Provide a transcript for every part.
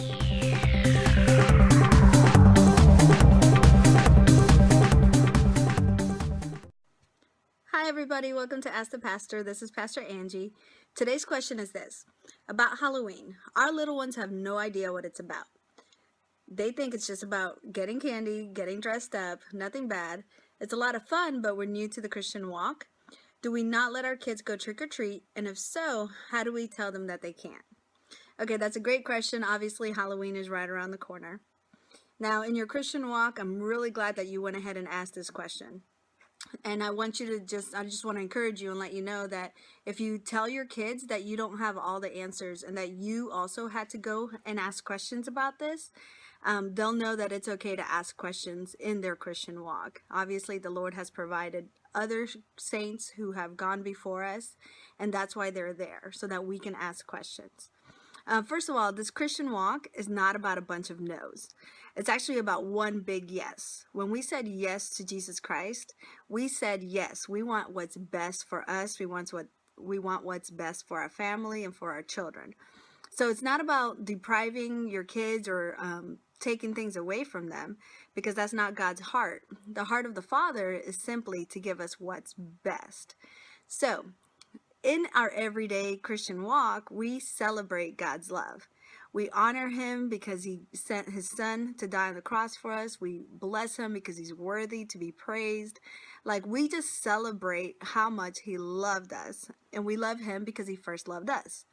Hi everybody, welcome to Ask the Pastor. This is Pastor Angie. Today's question is this: about Halloween. Our little ones have no idea what it's about. They think it's just about getting candy, getting dressed up, nothing bad. It's a lot of fun, but we're new to the Christian walk. Do we not let our kids go trick or treat? And if so, how do we tell them that they can't? Okay, that's a great question. Obviously, Halloween is right around the corner. Now, in your Christian walk, I'm really glad that you went ahead and asked this question. And I want you to I just want to encourage you and let you know that if you tell your kids that you don't have all the answers and that you also had to go and ask questions about this, they'll know that it's okay to ask questions in their Christian walk. Obviously, the Lord has provided other saints who have gone before us, and that's why they're there, so that we can ask questions. First of all, this Christian walk is not about a bunch of no's. It's actually about one big yes. When we said yes to Jesus Christ, we said yes. We want what's best for us. We want what's best for our family and for our children. So it's not about depriving your kids or taking things away from them, because that's not God's heart. The heart of the Father is simply to give us what's best. So in our everyday Christian walk, we celebrate God's love. We honor him because he sent his son to die on the cross for us. We bless him because he's worthy to be praised. Like, we just celebrate how much he loved us, and we love him because he first loved us.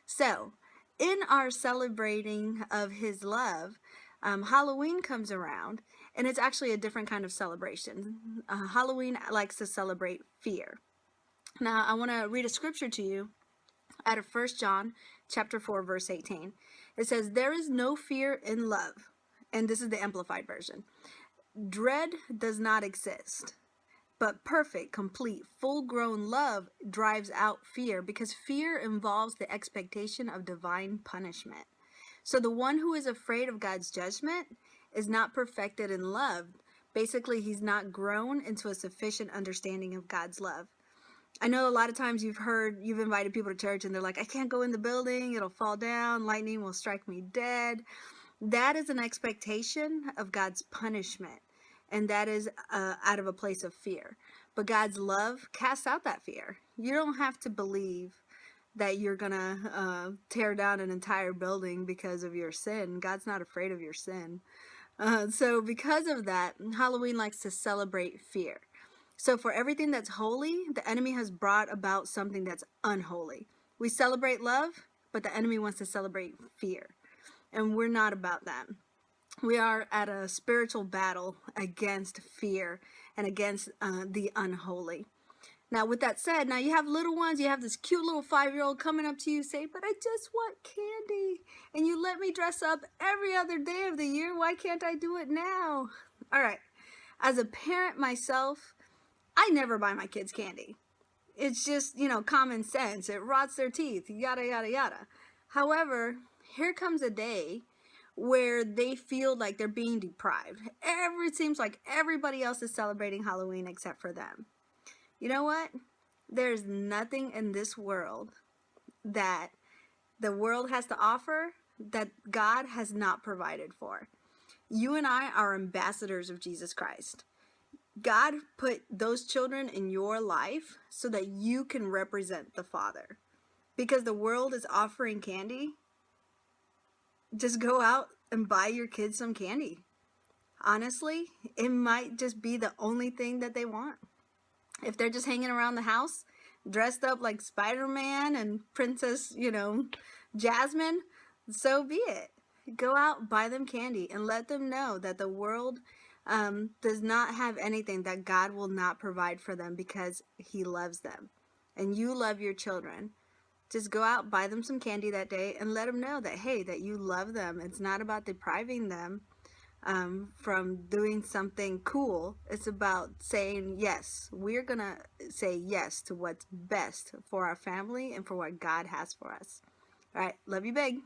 So in our celebrating of his love, Halloween comes around, and it's actually a different kind of celebration. Halloween likes to celebrate fear. Now, I want to read a scripture to you out of 1 John chapter 4, verse 18. It says, "There is no fear in love." And this is the Amplified version. "Dread does not exist, but perfect, complete, full-grown love drives out fear, because fear involves the expectation of divine punishment. So the one who is afraid of God's judgment is not perfected in love. Basically, he's not grown into a sufficient understanding of God's love." I know a lot of times you've invited people to church and they're like, "I can't go in the building, it'll fall down, lightning will strike me dead." That is an expectation of God's punishment, and that is out of a place of fear. But God's love casts out that fear. You don't have to believe that you're gonna tear down an entire building because of your sin. God's not afraid of your sin. So because of that, Halloween likes to celebrate fear. So for everything that's holy, the enemy has brought about something that's unholy. We celebrate love, but the enemy wants to celebrate fear. And we're not about that. We are at a spiritual battle against fear and against the unholy. Now, with that said, now you have little ones, you have this cute little 5-year-old coming up to you say, "But I just want candy. And you let me dress up every other day of the year. Why can't I do it now?" All right. As a parent myself, I never buy my kids candy. It's just, common sense. It rots their teeth, yada, yada, yada. However, here comes a day where they feel like they're being deprived. It seems like everybody else is celebrating Halloween except for them. You know what? There's nothing in this world that the world has to offer that God has not provided for. You and I are ambassadors of Jesus Christ. God put those children in your life so that you can represent the Father. Because the world is offering candy, just go out and buy your kids some candy. Honestly, it might just be the only thing that they want. If they're just hanging around the house, dressed up like Spider-Man and Princess, Jasmine, so be it. Go out, buy them candy, and let them know that the world does not have anything that God will not provide for them, because he loves them. And you love your children. Just go out, buy them some candy that day, and let them know that, hey, that you love them. It's not about depriving them from doing something cool. It's about saying yes. We're going to say yes to what's best for our family and for what God has for us. All right, love you big.